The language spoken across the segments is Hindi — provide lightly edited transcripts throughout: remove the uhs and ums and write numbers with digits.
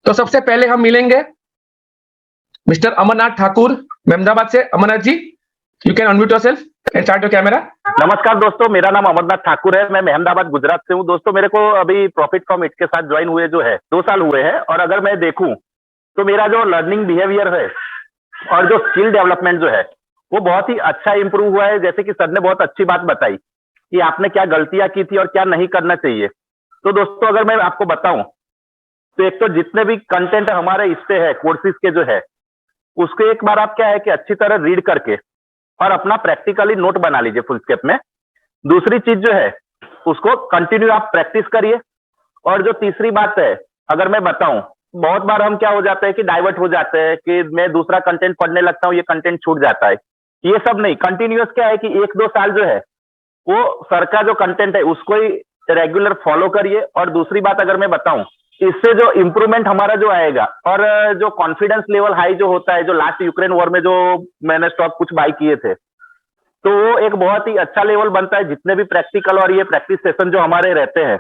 तो सबसे पहले हम मिलेंगे मिस्टर अमरनाथ ठाकुर अहमदाबाद से। Amarnath ji, you can unmute yourself and start your camera. नमस्कार दोस्तों, मेरा नाम अमरनाथ ठाकुर है। मैं अहमदाबाद गुजरात से हूँ। दोस्तों, मेरे को अभी प्रॉफिट फ्रॉम इट के साथ ज्वाइन हुए जो है 2 साल हुए हैं, और अगर मैं देखूं तो मेरा जो लर्निंग बिहेवियर है और जो स्किल डेवलपमेंट जो है वो बहुत ही अच्छा इंप्रूव हुआ है। जैसे कि सर ने बहुत अच्छी बात बताई कि आपने क्या गलतियां की थी और क्या नहीं करना चाहिए। तो दोस्तों, अगर मैं आपको बताऊं तो एक तो जितने भी कंटेंट हमारे इस पे है कोर्सेज के जो है, उसको एक बार आप क्या है कि अच्छी तरह रीड करके और अपना प्रैक्टिकली नोट बना लीजिए फुल स्केप में। दूसरी चीज जो है उसको कंटिन्यू आप प्रैक्टिस करिए। और जो तीसरी बात है, अगर मैं बताऊं, बहुत बार हम क्या हो जाते हैं कि डाइवर्ट हो जाते हैं कि मैं दूसरा कंटेंट पढ़ने लगता हूं, ये कंटेंट छूट जाता है। ये सब नहीं, कंटिन्यूअस क्या है कि 1-2 साल जो है वो सर का जो कंटेंट है उसको ही रेगुलर फॉलो करिए। और दूसरी बात अगर मैं बताऊं, इससे जो इंप्रूवमेंट हमारा जो आएगा और जो कॉन्फिडेंस लेवल हाई जो होता है, जो लास्ट यूक्रेन वॉर में जो मैंने स्टॉक कुछ बाय किए थे, तो वो एक बहुत ही अच्छा लेवल बनता है। जितने भी प्रैक्टिकल और ये प्रैक्टिस सेशन जो हमारे रहते हैं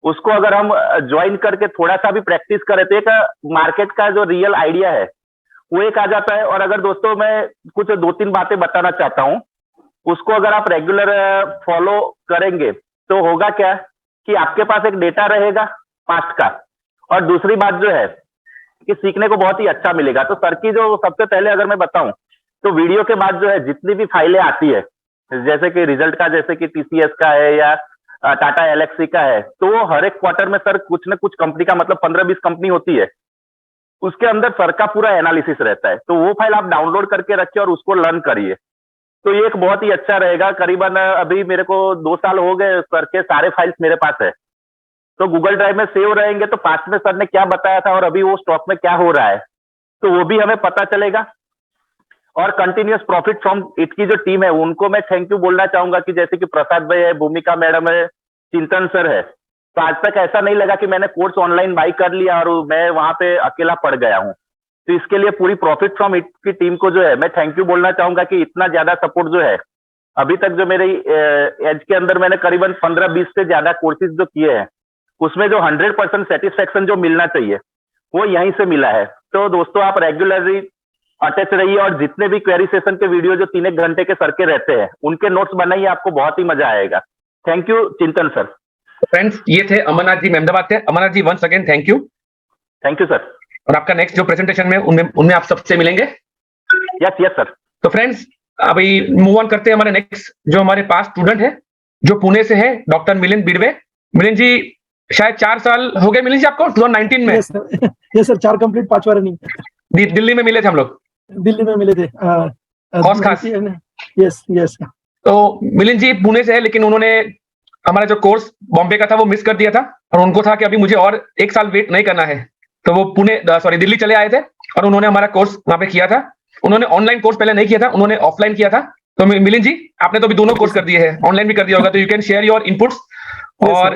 उसको अगर हम ज्वाइन करके थोड़ा सा भी प्रैक्टिस करें तो एक मार्केट का जो रियल आइडिया है वो एक आ जाता है। और अगर दोस्तों मैं कुछ 2-3 बातें बताना चाहता हूं, उसको अगर आप रेगुलर फॉलो करेंगे तो होगा क्या कि आपके पास एक डेटा रहेगा पास्ट का, और दूसरी बात जो है कि सीखने को बहुत ही अच्छा मिलेगा। तो सर की जो सबसे पहले अगर मैं बताऊं तो वीडियो के बाद जो है जितनी भी फाइलें आती है, जैसे कि रिजल्ट का, जैसे कि टीसीएस का है या टाटा एलेक्सी का है, तो वो हर एक क्वार्टर में सर कुछ न कुछ कंपनी का, मतलब 15-20 कंपनी होती है, उसके अंदर सर का पूरा एनालिसिस रहता है। तो वो फाइल आप डाउनलोड करके रखिए और उसको लर्न करिए, तो ये एक बहुत ही अच्छा रहेगा। करीबन अभी मेरे को 2 साल हो गए, सर के सारे फाइल्स मेरे पास है, तो गूगल ड्राइव में सेव रहेंगे। तो पास्ट में सर ने क्या बताया था और अभी वो स्टॉक में क्या हो रहा है, तो वो भी हमें पता चलेगा। और कंटिन्यूअस प्रॉफिट फ्रॉम इट की जो टीम है उनको मैं थैंक यू बोलना चाहूंगा कि जैसे कि प्रसाद भाई है, भूमिका मैडम है, चिंतन सर है, तो आज तक ऐसा नहीं लगा कि मैंने कोर्स ऑनलाइन बाई कर लिया और मैं वहां पे अकेला पड़ गया हूँ। तो इसके लिए पूरी प्रॉफिट फ्रॉम इट की टीम को जो है मैं थैंक यू बोलना चाहूंगा कि इतना ज्यादा सपोर्ट जो है अभी तक जो मेरी एज के अंदर मैंने करीबन 15-20 से ज्यादा कोर्सेज जो किए हैं उसमें जो 100% सेटिस्फेक्शन जो मिलना चाहिए वो यहीं से मिला है। तो दोस्तों, आप रेगुलरली अटैच रहिए और जितने भी क्वेरी सेशन के वीडियो जो 3-1 घंटे के सर के रहते हैं उनके नोट्स बनाइए, आपको बहुत ही मजा आएगा। Thank you Chintan sir. Friends, ये थे अमरनाथ जी अहमदाबाद से। Amarnath ji, once again thank you. Thank you sir. और आपका नेक्स्ट जो प्रेजेंटेशन में उनमें आप सबसे मिलेंगे। Yes sir. तो फ्रेंड्स, अभी मूव ऑन करते हैं हमारे नेक्स्ट जो हमारे पास स्टूडेंट है जो पुणे से है, डॉक्टर मिलिंद बिड़वे। मिलिंद जी, शायद 4 साल हो गए मिलिंद जी आपको 2019 में। यस सर 4 कंप्लीट 5वां रनिंग। दिल्ली में मिले थे हम लोग। दिल्ली में मिले थे। खास। यस। तो मिलिंद जी पुणे से है, लेकिन उन्होंने हमारा जो कोर्स बॉम्बे का था वो मिस कर दिया था, और उनको था कि अभी मुझे और 1 साल वेट नहीं करना है, तो वो दिल्ली चले आए थे और उन्होंने हमारा कोर्स वहां पे किया था। उन्होंने ऑनलाइन कोर्स पहले नहीं किया था, उन्होंने ऑफलाइन किया था। तो मिलिंद जी, आपने तो अभी दोनों कोर्स कर दिए हैं, ऑनलाइन भी कर दिया होगा, तो you can share your inputs. और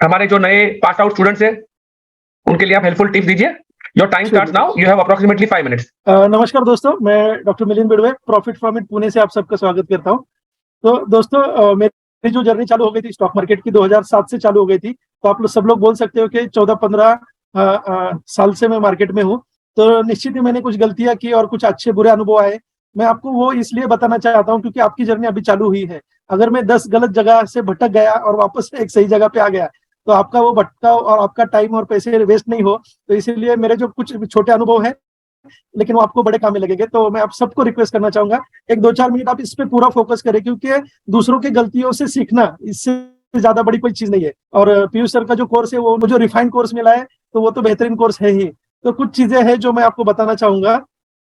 हमारे जो नए पास आउट स्टूडेंट्स हैं उनके लिए आप हेल्पफुल टिप्स दीजिए। Your time starts now, you have approximately 5 minutes. नमस्कार दोस्तों, मैं doctor Milind Bidwe, profit from it Pune से आप सबका स्वागत करता हूं। तो दोस्तों, मेरी जो जर्नी चालू हो गई थी स्टॉक मार्केट की 2007 से चालू हो गई थी। तो आप सब लोग बोल सकते हो कि 14-15 साल से मैं मार्केट में हूँ। तो निश्चित ही मैंने कुछ गलतियां की और कुछ अच्छे बुरे अनुभव आए। मैं आपको वो इसलिए बताना चाहता हूँ क्योंकि आपकी जर्नी अभी चालू हुई है। अगर मैं 10 गलत जगह से भटक गया और वापस एक सही जगह पे आ गया तो आपका वो भटकाव और आपका टाइम और पैसे वेस्ट नहीं हो। तो इसीलिए मेरे जो कुछ छोटे अनुभव है लेकिन वो आपको बड़े काम में लगेंगे। तो मैं आप सबको रिक्वेस्ट करना चाहूंगा, एक 2-4 मिनट आप इस पे पूरा फोकस करें, क्योंकि दूसरों की गलतियों से सीखना इससे ज्यादा बड़ी कोई चीज नहीं है। और पीयूष सर का जो कोर्स है वो मुझे रिफाइंड कोर्स मिला है, तो वो तो बेहतरीन कोर्स है ही। तो कुछ चीजें हैं जो मैं आपको बताना चाहूंगा।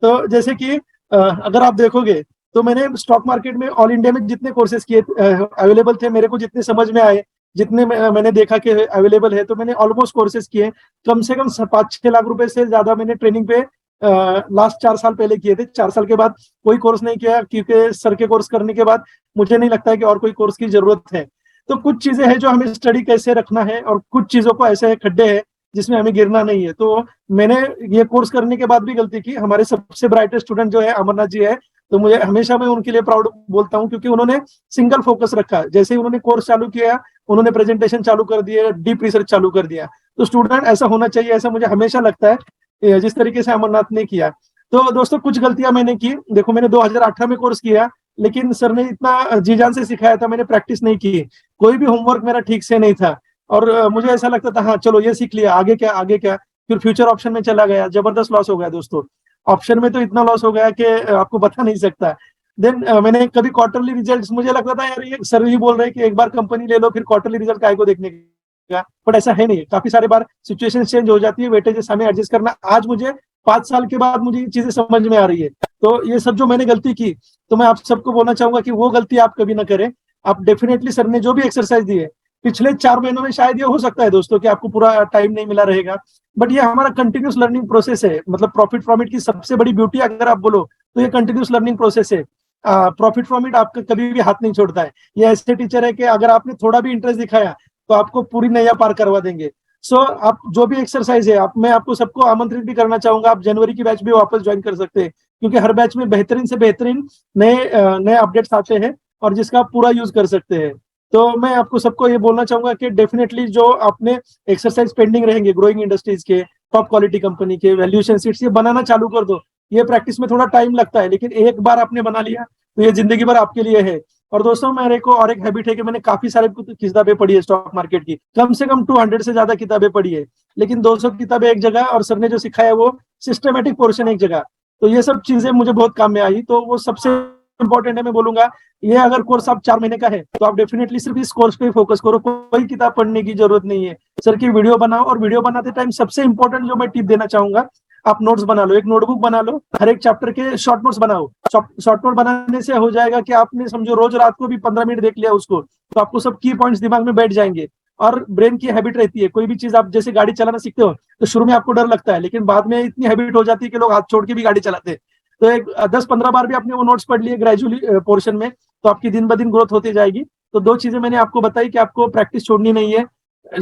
तो जैसे कि अगर आप देखोगे तो मैंने स्टॉक मार्केट में ऑल इंडिया में जितने कोर्सेज किए अवेलेबल थे, मेरे को जितने समझ में आए, जितने मैंने देखा कि अवेलेबल है, तो मैंने ऑलमोस्ट कोर्सेज किए। कम से कम 5-6 लाख रुपए से ज्यादा मैंने ट्रेनिंग पे लास्ट 4 साल पहले किए थे। 4 साल के बाद कोई कोर्स नहीं किया, क्योंकि सर के कोर्स करने के बाद मुझे नहीं लगता है कि और कोई कोर्स की जरूरत है। तो कुछ चीजें हैं जो हमें स्टडी कैसे रखना है, और कुछ चीजों को ऐसे खड्डे हैं जिसमें हमें गिरना नहीं है। तो मैंने ये कोर्स करने के बाद भी गलती की। हमारे सबसे ब्राइटेस्ट स्टूडेंट जो है अमरनाथ जी है, तो मुझे हमेशा मैं उनके लिए प्राउड बोलता हूँ, क्योंकि उन्होंने सिंगल फोकस रखा। जैसे ही उन्होंने कोर्स चालू किया, उन्होंने प्रेजेंटेशन चालू कर दिए, डीप रिसर्च चालू कर दिया। तो स्टूडेंट ऐसा होना चाहिए, ऐसा मुझे हमेशा लगता है जिस तरीके से अमरनाथ ने किया। तो दोस्तों कुछ गलतियां मैंने की, देखो मैंने 2018 में कोर्स किया, लेकिन सर ने इतना जी जान से सिखाया था, मैंने प्रैक्टिस नहीं की, कोई भी होमवर्क मेरा ठीक से नहीं था। और मुझे ऐसा लगता था हाँ चलो ये सीख लिया, आगे क्या आगे क्या, फिर फ्यूचर ऑप्शन में चला गया, जबरदस्त लॉस हो गया दोस्तों। ऑप्शन में तो इतना लॉस हो गया कि आपको बता नहीं सकता। देन मैंने कभी क्वार्टरली रिजल्ट्स, मुझे लगता था यार ये सर ही बोल रहे हैं कि एक बार कंपनी ले लो फिर क्वार्टरली रिजल्ट काय को देखने का, बट ऐसा है नहीं। काफी सारे बार सिचुएशन चेंज हो जाती है, वेटेजेस हमें एडजस्ट करना। आज मुझे 5 साल के बाद मुझे ये चीजें समझ में आ रही है। तो ये सब जो मैंने गलती की, तो मैं आप सबको बोलना चाहूंगा कि वो गलती आप कभी ना करें। आप डेफिनेटली सर ने जो भी एक्सरसाइज दी है पिछले 4 महीनों में, शायद ये हो सकता है दोस्तों कि आपको पूरा टाइम नहीं मिला रहेगा, बट ये हमारा कंटिन्यूस लर्निंग प्रोसेस है। मतलब प्रॉफिट फ्रॉम इट की सबसे बड़ी ब्यूटी अगर आप बोलो तो ये कंटिन्यूस लर्निंग प्रोसेस है। प्रॉफिट फ्रॉम इट आपका कभी भी हाथ नहीं छोड़ता है। ये ऐसे टीचर है कि अगर आपने थोड़ा भी इंटरेस्ट दिखाया तो आपको पूरी नैया पार करवा देंगे। सो आप जो भी एक्सरसाइज है, आप मैं आपको सबको आमंत्रित भी करना चाहूंगा, आप जनवरी की बैच भी वापस ज्वाइन कर सकते हैं, क्योंकि हर बैच में बेहतरीन से बेहतरीन नए अपडेट्स आते हैं और जिसका आप पूरा यूज कर सकते हैं। तो मैं आपको सबको ये बोलना चाहूंगा कि डेफिनेटली जो आपने एक्सरसाइज पेंडिंग रहेंगे ग्रोइंग इंडस्ट्रीज के, टॉप क्वालिटी कंपनी के, वैल्यूएशन सीट्स, ये बनाना चालू कर दो। ये प्रैक्टिस में थोड़ा टाइम लगता है, लेकिन एक बार आपने बना लिया तो ये जिंदगी भर आपके लिए है। और दोस्तों मेरे को और एक हैबिट है कि मैंने काफी सारे किताबें पढ़ी है स्टॉक मार्केट की, कम से कम 200 से ज्यादा किताबें पढ़ी है, लेकिन 200 किताबें एक जगह और सर ने जो सिखाया वो सिस्टमेटिक पोर्शन एक जगह। तो ये सब चीजें मुझे बहुत काम में आई। तो वो सबसे इंपॉर्टेंट है, मैं बोलूंगा ये अगर कोर्स आप 4 महीने का है तो आप डेफिनेटली सिर्फ इस कोर्स पे फोकस करो, कोई किताब पढ़ने की जरूरत नहीं है। सर की वीडियो बनाओ, और वीडियो बनाते टाइम सबसे इंपॉर्टेंट जो मैं टिप देना चाहूंगा, आप नोट्स बना लो, एक नोटबुक बना लो, हर एक चैप्टर के शॉर्ट नोट्स बनाओ। शॉर्ट नोट बनाने से हो जाएगा कि आपने समझो रोज रात को भी 15 मिनट देख लिया उसको, तो आपको सब की पॉइंट्स दिमाग में बैठ जाएंगे। और ब्रेन की हैबिट रहती है, कोई भी चीज आप जैसे गाड़ी चलाना सीखते हो तो शुरू में आपको डर लगता है, लेकिन बाद में इतनी हैबिट हो जाती है कि लोग हाथ छोड़ के भी गाड़ी चलाते हैं। तो एक 10-15 बार भी आपने वो नोट्स पढ़ लिए ग्रेजुअली पोर्शन में, तो आपकी दिन ब दिन ग्रोथ होती जाएगी। तो 2 चीजें मैंने आपको बताई कि आपको प्रैक्टिस छोड़नी नहीं है,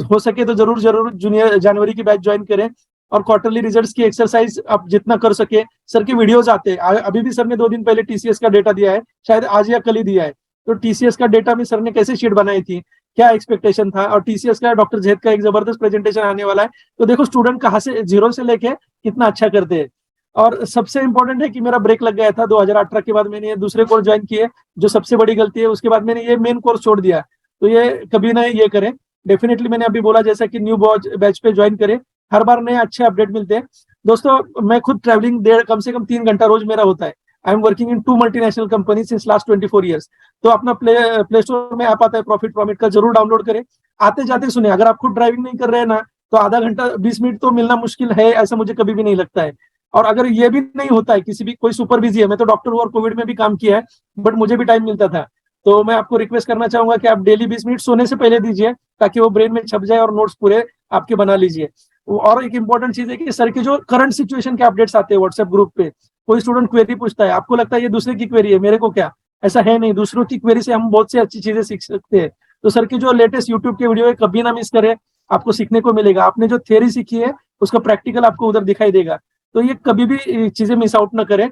हो सके तो जरूर जरूर जूनियर जनवरी की बैच ज्वाइन करें। और क्वार्टरली रिजल्ट्स की एक्सरसाइज आप जितना कर सके, सर के वीडियोज आते हैं, अभी भी सर ने 2 दिन पहले टीसीएस का डेटा दिया है, शायद आज या कल ही दिया है। तो टीसीएस का डेटा में सर ने कैसे शीट बनाई थी, क्या एक्सपेक्टेशन था, और टीसीएस का डॉक्टर जैद का एक जबरदस्त प्रेजेंटेशन आने वाला है। तो देखो स्टूडेंट कहाँ से जीरो से लेके कितना अच्छा करते हैं। और सबसे इंपॉर्टेंट है कि मेरा ब्रेक लग गया था 2018 के बाद, मैंने ये दूसरे कोर्स ज्वाइन किए, जो सबसे बड़ी गलती है। उसके बाद मैंने ये मेन कोर्स छोड़ दिया, तो ये कभी ना ये करें। डेफिनेटली मैंने अभी बोला जैसा कि न्यू बैच पे ज्वाइन करें, हर बार नए अच्छे अपडेट मिलते हैं। दोस्तों मैं खुद ट्रैवलिंग कम से कम 3 घंटा रोज मेरा होता है। I am working in 2 multinational company since last 24 years. तो अपना प्ले स्टोर में ऐप आता है प्रॉफिट फ्रॉम इट का, जरूर डाउनलोड करें, आते जाते सुने। अगर आप खुद ड्राइविंग नहीं कर रहे हैं ना, तो आधा घंटा 20 मिनट तो मिलना मुश्किल है, ऐसा मुझे कभी भी नहीं लगता है। और अगर ये भी नहीं होता है, किसी भी कोई सुपर बिजी है, मैं तो डॉक्टर हूँ और कोविड में भी काम किया है, बट मुझे भी टाइम मिलता था, तो मैं आपको रिक्वेस्ट करना चाहूंगा कि आप डेली 20 मिनट सोने से पहले दीजिए, ताकि वो ब्रेन में छप जाए और नोट्स पूरे आपके बना लीजिए। और एक इंपॉर्टेंट चीज है कि सर के जो करंट सिचुएशन के अपडेट्स आते हैं व्हाट्सएप ग्रुप पे, कोई स्टूडेंट क्वेरी पूछता है, आपको लगता है ये दूसरे की क्वेरी है, मेरे को क्या, ऐसा है नहीं। दूसरों की क्वेरी से हम बहुत सी अच्छी चीजें सीख सकते हैं। तो सर की जो लेटेस्ट यूट्यूब के वीडियो है कभी ना मिस करें, आपको सीखने को मिलेगा। आपने जो थ्योरी सीखी है उसका प्रैक्टिकल आपको उधर दिखाई देगा, तो ये कभी भी चीजें मिस आउट ना करें।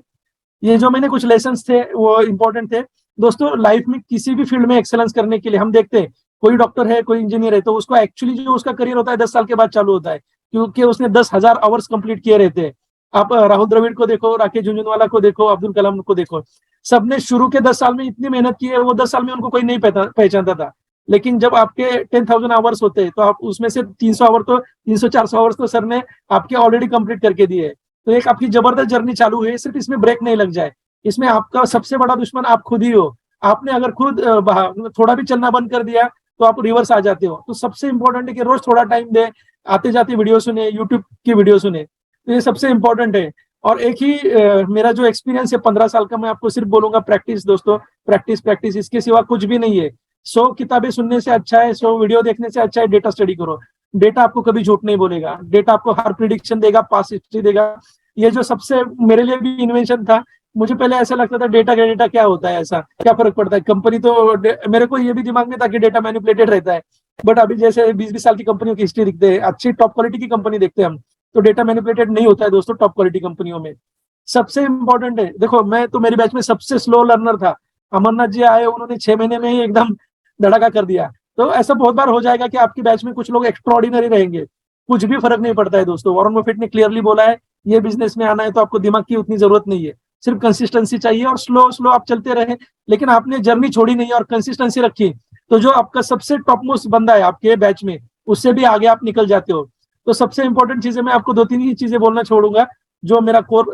ये जो मैंने कुछ लेसन्स थे वो इंपॉर्टेंट थे। दोस्तों लाइफ में किसी भी फील्ड में एक्सेलेंस करने के लिए हम देखते हैं, कोई डॉक्टर है, कोई इंजीनियर है, तो उसको एक्चुअली जो उसका करियर होता है 10 साल के बाद चालू होता है, क्योंकि उसने 10,000 आवर्स कंप्लीट किए रहते हैं। आप राहुल द्रविड़ को देखो, राकेश झुनझुनवाला को देखो, अब्दुल कलाम को देखो, सबने शुरू के 10 साल में इतनी मेहनत की है, वो 10 साल में उनको कोई नहीं पहचानता था। लेकिन जब आपके 10,000 आवर्स होते हैं, तो आप उसमें से 300 आवर तो 300-400 आवर्स तो सर ने आपके ऑलरेडी कंप्लीट करके दिए है। तो एक आपकी जबरदस्त जर्नी चालू हुई है, सिर्फ इसमें ब्रेक नहीं लग जाए। इसमें आपका सबसे बड़ा दुश्मन आप खुद ही हो। आपने अगर खुद थोड़ा भी चलना बंद कर दिया तो आप रिवर्स आ जाते हो। तो सबसे इंपॉर्टेंट है कि रोज थोड़ा टाइम दे, आते जाते वीडियो सुने, यूट्यूब की वीडियो सुने, तो ये सबसे इंपॉर्टेंट है। और एक ही मेरा जो एक्सपीरियंस है 15 साल का, मैं आपको सिर्फ बोलूंगा प्रैक्टिस दोस्तों, प्रैक्टिस प्रैक्टिस, इसके सिवा कुछ भी नहीं है। 100 किताबें सुनने से अच्छा है, 100 वीडियो देखने से अच्छा है डेटा स्टडी करो। डेटा आपको कभी झूठ नहीं बोलेगा, डेटा आपको हर प्रिडिक्शन देगा, पास्ट हिस्ट्री देगा। ये जो सबसे मेरे लिए भी इन्वेंशन था, मुझे पहले ऐसा लगता था डेटा क्या होता है, ऐसा क्या फर्क पड़ता है, कंपनी तो मेरे को ये भी दिमाग में था कि डेटा मैनिपुलेटेड रहता है। बट अभी जैसे 20-20 साल की कंपनियों की हिस्ट्री दिखते हैं, अच्छी टॉप क्वालिटी की कंपनी देखते हैं हम, तो डेटा मैनिपुलेटेड नहीं होता है दोस्तों टॉप क्वालिटी कंपनियों में। सबसे इंपॉर्टेंट है, देखो मैं तो मेरी बैच में सबसे स्लो लर्नर था, अमरनाथ जी आए, उन्होंने 6 महीने में ही एकदम धड़ाका कर दिया। तो ऐसा बहुत बार हो जाएगा कि आपकी बैच में कुछ लोग एक्स्ट्राऑर्डिनरी रहेंगे, कुछ भी फर्क नहीं पड़ता है दोस्तों। वॉरेन बफेट ने क्लियरली बोला है, ये बिजनेस में आना है तो आपको दिमाग की उतनी जरूरत नहीं है, सिर्फ कंसिस्टेंसी चाहिए और स्लो स्लो आप चलते रहे। लेकिन आपने जर्नी छोड़ी नहीं और कंसिस्टेंसी रखी, तो जो आपका सबसे टॉप मोस्ट बंदा है आपके बैच में, उससे भी आगे आप निकल जाते हो। तो सबसे इंपॉर्टेंट चीजें मैं आपको 2-3 ही चीजें बोलना छोड़ूंगा, जो मेरा कोर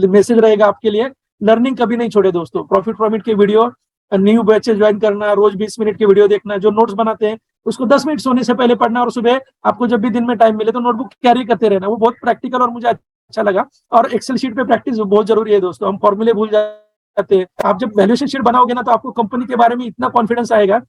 मैसेज रहेगा आपके लिए। लर्निंग कभी नहीं छोड़े दोस्तों। प्रॉफिट फ्रॉम के वीडियो, न्यू बैचेस ज्वाइन करना, रोज 20 मिनट के वीडियो देखना, जो नोट्स बनाते हैं उसको 10 मिनट सोने से पहले पढ़ना, और सुबह आपको जब भी दिन में टाइम मिले तो नोटबुक कैरी करते रहना। वो बहुत प्रैक्टिकल और मुझे अच्छा लगा। और एक्सेल शीट पे प्रैक्टिस बहुत जरूरी है दोस्तों, हम फॉर्मूले भूल जाते हैं। आप जब वैल्यूएशन शीट बनाओगे ना, तो आपको कंपनी के बारे में इतना कॉन्फिडेंस आएगा।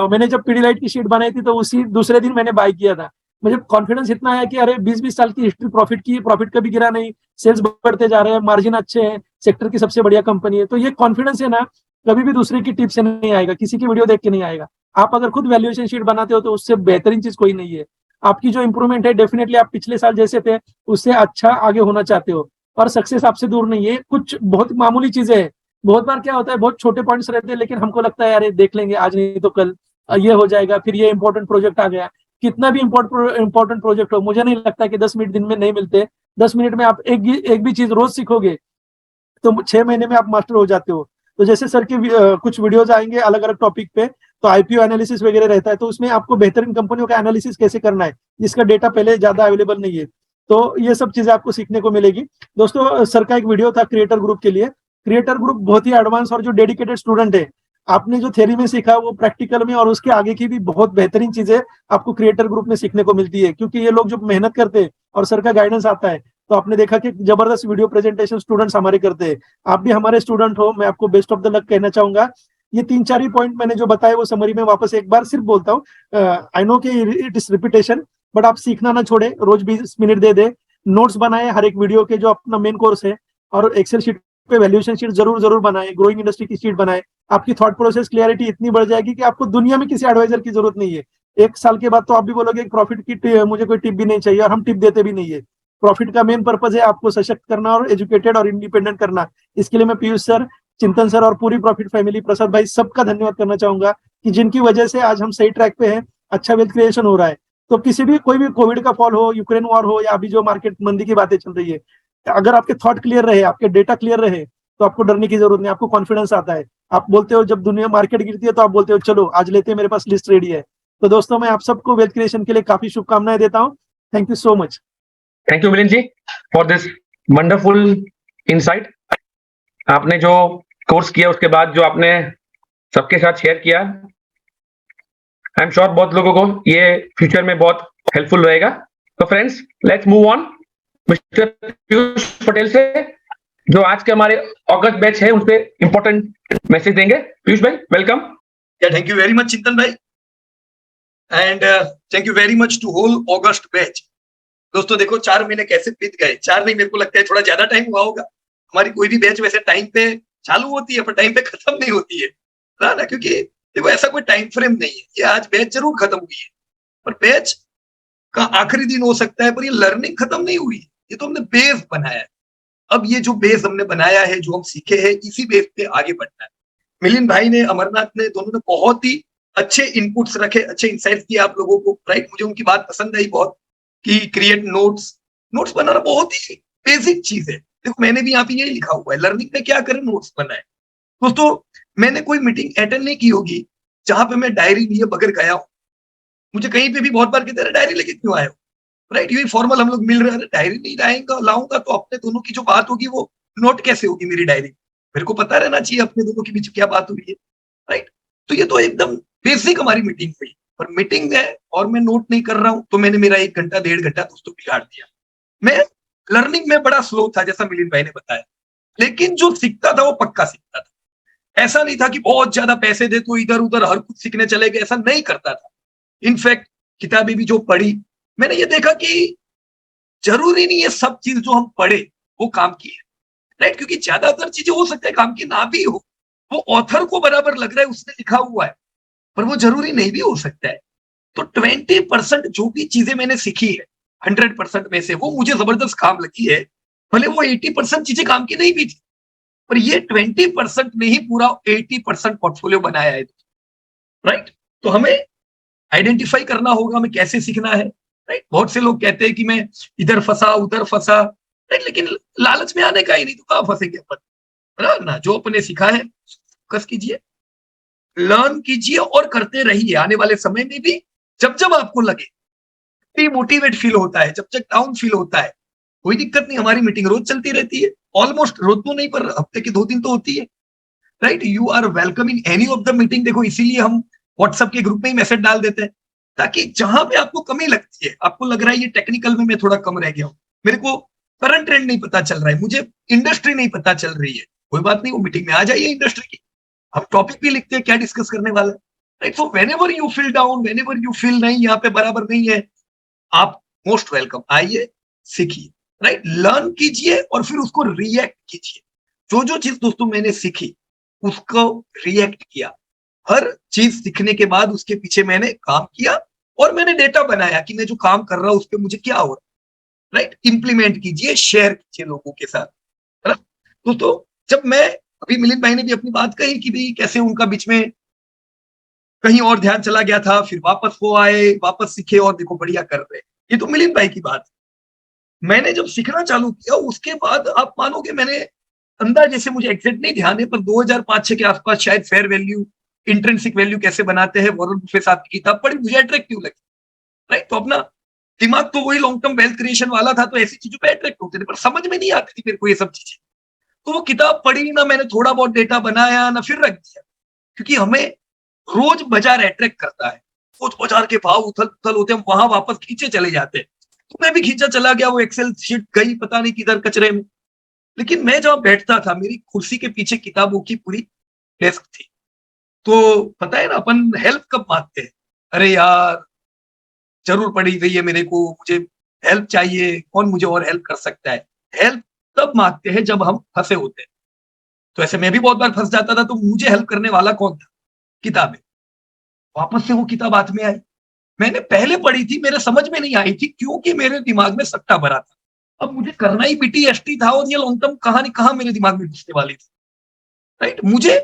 मैंने जब पीडीलाइट की शीट बनाई थी तो उसी दूसरे दिन मैंने बाय किया था। मुझे कॉन्फिडेंस इतना आया कि अरे 20-20 साल की हिस्ट्री प्रॉफिट की, प्रॉफिट कभी गिरा नहीं, सेल्स बढ़ते जा रहे हैं, मार्जिन अच्छे हैं, सेक्टर की सबसे बढ़िया कंपनी है। तो ये कॉन्फिडेंस है ना, कभी भी दूसरे की टिप से नहीं आएगा, किसी की वीडियो देख के नहीं आएगा। आप अगर खुद वैल्यूएशन शीट बनाते हो तो उससे बेहतरीन चीज कोई नहीं है। आपकी जो इंप्रूवमेंट है, डेफिनेटली आप पिछले साल जैसे थे उससे अच्छा आगे होना चाहते हो, और सक्सेस आपसे दूर नहीं है। कुछ बहुत मामूली चीजें हैं। बहुत बार क्या होता है, बहुत छोटे पॉइंट्स रहते हैं, लेकिन हमको लगता है यार देख लेंगे, आज नहीं तो कल ये हो जाएगा, फिर ये इंपॉर्टेंट प्रोजेक्ट आ गया। कितना भी इंपॉर्टेंट प्रोजेक्ट हो, मुझे नहीं लगता कि 10 मिनट दिन में नहीं मिलते। 10 मिनट में आप एक भी चीज रोज सीखोगे तो 6 महीने में आप मास्टर हो जाते हो। तो जैसे सर के कुछ वीडियोज आएंगे अलग अलग टॉपिक पे, तो आईपीओ एनालिसिस वगैरह रहता है, तो उसमें आपको बेहतरीन कंपनियों का एनालिसिस कैसे करना है, जिसका डेटा पहले ज्यादा अवेलेबल नहीं है। तो ये सब चीजें आपको सीखने को मिलेगी दोस्तों। सर का एक वीडियो था क्रिएटर ग्रुप के लिए। क्रिएटर ग्रुप बहुत ही एडवांस और जो डेडिकेटेड स्टूडेंट है, आपने जो थ्योरी में सीखा वो प्रैक्टिकल में और उसके आगे की भी बहुत बेहतरीन चीजें आपको क्रिएटर ग्रुप में सीखने को मिलती है। क्योंकि ये लोग जो मेहनत करते हैं और सर का गाइडेंस आता है, तो आपने देखा कि जबरदस्त वीडियो प्रेजेंटेशन स्टूडेंट्स हमारे करते हैं। आप भी हमारे स्टूडेंट हो, मैं आपको बेस्ट ऑफ द लक कहना चाहूंगा। ये 3-4 ही पॉइंट मैंने जो बताए वो समरी में वापस एक बार सिर्फ बोलता हूँ। आई नो कि इट इज रिपीटेशन, बट आप सीखना ना छोड़े, रोज 20 मिनट दे दे, नोट्स बनाए हर एक वीडियो के जो अपना मेन कोर्स है, और एक्सेल शीट पे वैल्यूएशन शीट जरूर जरूर बनाए, ग्रोइंग इंडस्ट्री की शीट बनाए। आपकी थॉट प्रोसेस क्लियरिटी इतनी बढ़ जाएगी कि आपको दुनिया में किसी एडवाइजर की जरूरत नहीं है। 1 साल के बाद तो आप भी बोलोगे प्रॉफिट की मुझे कोई टिप भी नहीं चाहिए, और हम टिप देते भी नहीं है। प्रॉफिट का मेन पर्पज है आपको सशक्त करना और एजुकेटेड और इंडिपेंडेंट करना। इसके लिए मैं पीयूष सर, चिंतन सर और पूरी प्रॉफिट फैमिली, प्रसाद भाई, सबका धन्यवाद करना चाहूंगा कि जिनकी वजह से आज हम सही ट्रैक पे हैं, अच्छा वेल्थ क्रिएशन हो रहा है। तो किसी भी कोई भी कोविड का फॉल हो, यूक्रेन वॉर हो, या अभी जो मार्केट मंदी की बातें चल रही है, अगर आपके थॉट क्लियर रहे, आपके डेटा क्लियर रहे, तो आपको डरने की जरूरत नहीं, आपको कॉन्फिडेंस आता है। आप बोलते हो, जब दुनिया मार्केट गिरती है तो आप बोलते हो चलो आज लेते हैं, मेरे पास लिस्ट रेडी है। तो दोस्तों मैं आप सबको वेल्थ क्रिएशन के लिए काफी शुभकामनाएं देता हूँ। Thank you so much. Thank you Milind ji for this wonderful insight. आपने जो कोर्स किया उसके बाद जो आपने सबके साथ शेयर किया, आई एम श्योर बहुत लोगों को ये फ्यूचर में बहुत हेल्पफुल रहेगा। तो friends let's move on mister Piyush Patel से, जो आज के हमारे अगस्त बैच है उस पे इंपॉर्टेंट मैसेज देंगे। पीयूष भाई welcome. Thank you very much Chintan भाई, and thank you very much to whole August batch. दोस्तों देखो 4 महीने कैसे बीत गए, 4 नहीं मेरे को लगता है थोड़ा ज्यादा टाइम हुआ होगा। हमारी कोई भी बैच वैसे टाइम पे चालू होती है पर टाइम पे खत्म नहीं होती है ना, क्योंकि देखो ऐसा कोई टाइम फ्रेम नहीं है। ये आज बैच जरूर खत्म हुई है, पर बैच का आखिरी दिन हो सकता है, पर ये लर्निंग खत्म नहीं हुई है। ये तो हमने बेस बनाया है। अब ये जो बेस हमने बनाया है, जो हम सीखे हैं, इसी बेस पे आगे बढ़ना है। मिलिंद भाई ने, अमरनाथ ने, दोनों ने बहुत ही अच्छे इनपुट्स रखे, अच्छे इंसाइट्स दिए आप लोगों को। राइट, मुझे उनकी बात पसंद आई बहुत कि क्रिएट नोट्स बनाना बहुत ही बेसिक चीज है। देखो मैंने भी यहाँ पे यही लिखा हुआ है, लर्निंग में क्या करें, नोट्स बनाए। दोस्तों मैंने कोई मीटिंग अटेंड नहीं की होगी जहां पे मैं डायरी लिए बगैर गया हूं। मुझे कहीं पे भी बहुत बार कहते हैं डायरी लेके क्यों आए हो। राइट, यही फॉर्मल हम लोग मिल रहे हैं, डायरी नहीं लाऊंगा तो अपने दोनों की जो बात होगी वो नोट कैसे होगी मेरी डायरी। मेरे को पता रहना चाहिए अपने दोनों के बीच क्या बात हुई है। राइट, तो ये तो एकदम बेसिक हमारी मीटिंग हुई, पर मीटिंग है और मैं नोट नहीं कर रहा हूं तो मैंने मेरा 1 घंटा 1.5 घंटा दोस्तों बिगाड़ दिया। मैं लर्निंग में बड़ा स्लो था, जैसा मिलिंद भाई ने बताया, लेकिन जो सीखता था वो पक्का सीखता था। ऐसा नहीं था कि बहुत ज्यादा पैसे दे तो इधर उधर हर कुछ सीखने चले गए, ऐसा नहीं करता था। इनफैक्ट किताबें भी जो पढ़ी, मैंने ये देखा कि जरूरी नहीं है सब चीज जो हम पढ़े वो काम की है। राइट, क्योंकि ज्यादातर चीजें हो सकता है काम की ना भी हो, वो ऑथर को बराबर लग रहा है उसने लिखा हुआ है, पर वो जरूरी नहीं भी हो सकता है। तो 20% जो भी चीजें मैंने सीखी है 100% में से, वो मुझे जबरदस्त काम लगी है। भले वो 80% चीजें काम की नहीं भी थी, पर ये 20% ने ही पूरा 80% पोर्टफोलियो बनाया है। राइट, तो हमें आइडेंटिफाई करना होगा हमें कैसे सीखना है, राइट। बहुत से लोग कहते हैं कि मैं इधर फंसा उधर फंसा, राइट, लेकिन लालच में आने का ही नहीं तो कहाँ फंसेंगे अपन, है ना। जो अपने सीखा है फोकस कीजिए, लर्न कीजिए और करते रहिए। आने वाले समय में भी जब जब आपको लगे डिमोटिवेट फील होता है, जब जब डाउन फील होता है, कोई दिक्कत नहीं, हमारी मीटिंग रोज चलती रहती है, ऑलमोस्ट रोज तो नहीं पर हफ्ते के 2 दिन तो होती है, right. You are welcome in any of the meeting. देखो इसीलिए हम व्हाट्सएप के ग्रुप में ही मैसेज डाल देते हैं, ताकि जहां पे आपको कमी लगती है, आपको लग रहा है ये टेक्निकल में मैं थोड़ा कम रह गया हूँ, मेरे को करंट ट्रेंड नहीं पता चल रहा है, मुझे इंडस्ट्री नहीं पता चल रही है, कोई बात नहीं, वो मीटिंग में आ जाइए इंडस्ट्री की, हम टॉपिक भी लिखते हैं क्या डिस्कस करने वाला है, right. So when ever you feel down, when ever you feel नहीं यहाँ पे बराबर नहीं है, आप मोस्ट वेलकम, आइए, सीखिए, राइट, लर्न कीजिए और फिर उसको रिएक्ट कीजिए। जो चीज दोस्तों मैंने सीखी उसको रिएक्ट किया, हर चीज सीखने के बाद उसके पीछे मैंने काम किया और मैंने डेटा बनाया कि मैं जो काम कर रहा हूं उस पर मुझे क्या हो रहा है, राइट। इंप्लीमेंट कीजिए, शेयर कीजिए लोगों के साथ, है ना। दोस्तों जब मैं, अभी मिलिंद भाई ने भी अपनी बात कही कि भाई कैसे उनका बीच में कहीं और ध्यान चला गया था, फिर वापस वो आए, वापस सीखे और देखो बढ़िया कर रहे हैं, ये तो मिलिंद भाई की बात है। मैंने जब सीखना चालू किया उसके बाद आप मानोगे, मैंने अंदाजे से, मुझे एग्जैक्ट नहीं ध्यान है, पर 2005-6 के आसपास शायद फेयर वैल्यू, इंट्रिंसिक वैल्यू कैसे बनाते हैं, वॉरेन बुफे साहब की किताब पढ़ी, मुझे अट्रैक्टिव लगी, राइट। तो अपना दिमाग तो वही लॉन्ग टर्म वेल्थ क्रिएशन वाला था, तो ऐसी चीजों पे अट्रैक्ट होते थे, पर समझ में नहीं आती थी मेरे को ये सब चीजें। तो वो किताब पढ़ी ना, मैंने थोड़ा बहुत डेटा बनाया ना, फिर रख दिया, क्योंकि हमें रोज बाजार अट्रैक्ट करता है, रोज बाजार के भाव उथल पुथल होते हैं, हम वहां वापस खींचे चले जाते हैं। तो मैं भी खींचा चला गया, वो एक्सेल शीट गई पता नहीं किधर कचरे में। लेकिन मैं जहां बैठता था, मेरी कुर्सी के पीछे किताबों की पूरी डेस्क थी। तो पता है ना, अपन हेल्प कब मांगते हैं, अरे यार जरूर पड़ी गई है मेरे को, मुझे हेल्प चाहिए, कौन मुझे और हेल्प कर सकता है। हेल्प तब मांगते हैं जब हम फंसे होते हैं। तो ऐसे मैं भी बहुत बार फंस जाता था, तो मुझे हेल्प करने वाला कौन था, किताबें। वापस से वो किताब हाथ में आई, मैंने पहले पढ़ी थी, मेरे समझ में नहीं आई थी, क्योंकि मेरे दिमाग में सट्टा भरा था। अब मुझे करना ही बीटीएसटी था और ये लॉन्ग टर्म कहानी कहां मेरे दिमाग में घुसने वाली थी, राइट। मुझे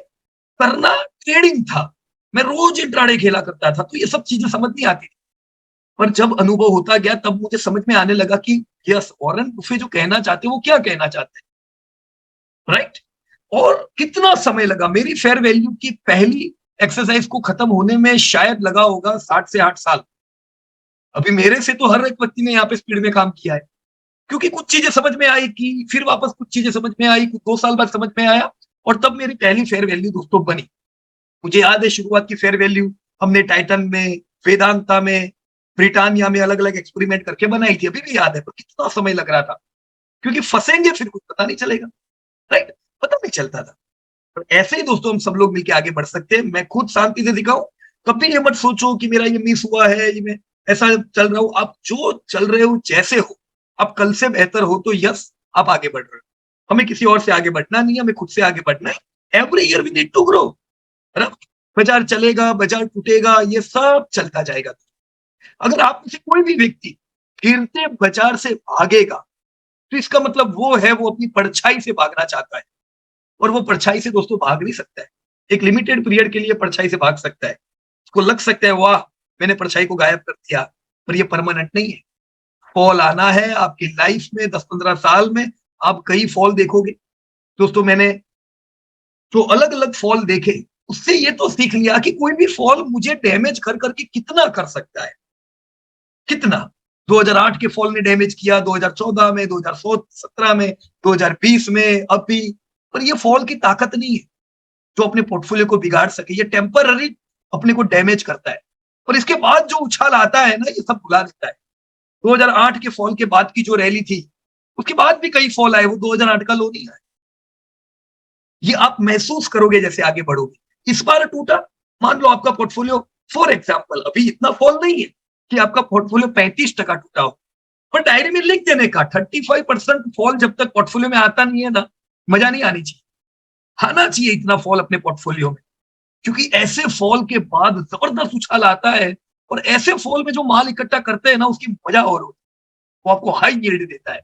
करना ट्रेडिंग था, मैं रोज इंट्राडे खेला करता था, तो ये सब चीजें समझ नहीं आती थी। पर जब अनुभव होता गया तब मुझे समझ में आने लगा कि यस, वॉरेन बुफे जो कहना चाहते हैं वो क्या कहना चाहते हैं, राइट। और कितना समय लगा, मेरी फेयर वैल्यू की पहली एक्सरसाइज को खत्म होने में शायद लगा होगा 7 से 8 साल। अभी मेरे से तो हर एक व्यक्ति ने यहाँ पे स्पीड में काम किया है, क्योंकि कुछ चीजें समझ में आई कि फिर वापस कुछ चीजें समझ में आई, कुछ 2 साल बाद समझ में आया, और तब मेरी पहली फेयर वैल्यू दोस्तों बनी। मुझे याद है शुरुआत की फेयर वैल्यू हमने टाइटन में, वेदांता में, ब्रिटानिया में अलग अलग एक्सपेरिमेंट करके बनाई थी, अभी भी याद है, पर कितना समय लग रहा था, क्योंकि फंसेंगे फिर कुछ पता नहीं चलेगा, राइट, पता नहीं चलता था। तो ऐसे ही दोस्तों हम सब लोग मिलकर आगे बढ़ सकते हैं। मैं खुद शांति से दिखाऊं, कभी ये मत सोचो कि मेरा ये मिस हुआ है, ये मैं ऐसा चल रहा हूं। आप जो चल रहे हो, जैसे हो, आप कल से बेहतर हो, तो यस आप आगे बढ़ रहे हो। हमें किसी और से आगे बढ़ना नहीं है, हमें खुद से आगे बढ़ना है। Every year we need to grow, है ना। बाजार चलेगा, बाजार टूटेगा, ये सब चलता जाएगा। अगर आप में से कोई भी व्यक्ति गिरते बाजार से भागेगा, तो इसका मतलब वो है, वो अपनी परछाई से भागना चाहता है, और वो परछाई से दोस्तों भाग नहीं सकता है। एक लिमिटेड पीरियड के लिए परछाई से भाग सकता है, उसको लग सकता है वाह मैंने परछाई को गायब कर दिया, पर ये परमानेंट नहीं है। फॉल आना है आपकी लाइफ में, 10-15 साल में आप कई फॉल देखोगे। दोस्तों मैंने जो अलग अलग फॉल देखे, उससे ये तो सीख लिया कि कोई भी फॉल मुझे डैमेज कर करके कितना कर सकता है, कितना। 2008 के फॉल ने डैमेज किया, 2014 में, 2017 में, 2020 में, अभी। पर ये फॉल की ताकत नहीं है जो अपने पोर्टफोलियो को बिगाड़ सके, ये टेम्पररी अपने को डैमेज करता है, और इसके बाद जो उछाल आता है ना, ये सब भुला देता है। 2008 के फॉल के बाद की जो रैली थी, उसके बाद भी कई फॉल आए, वो 2008 का लो नहीं आया। ये आप महसूस करोगे जैसे आगे बढ़ोगे। इस बार टूटा, मान लो आपका पोर्टफोलियो, फॉर एग्जाम्पल, अभी इतना फॉल नहीं है कि आपका पोर्टफोलियो 35% टूटा हो, पर डायरी में लिख देने का 35% फॉल जब तक पोर्टफोलियो में आता नहीं है ना, मजा नहीं आनी चाहिए। आना चाहिए इतना फॉल अपने पोर्टफोलियो में, क्योंकि ऐसे फॉल के बाद जबरदस्त उछाल आता है, और ऐसे फॉल में जो माल इकट्ठा करते हैं ना, उसकी मजा और होती है, वो आपको हाई यील्ड देता है।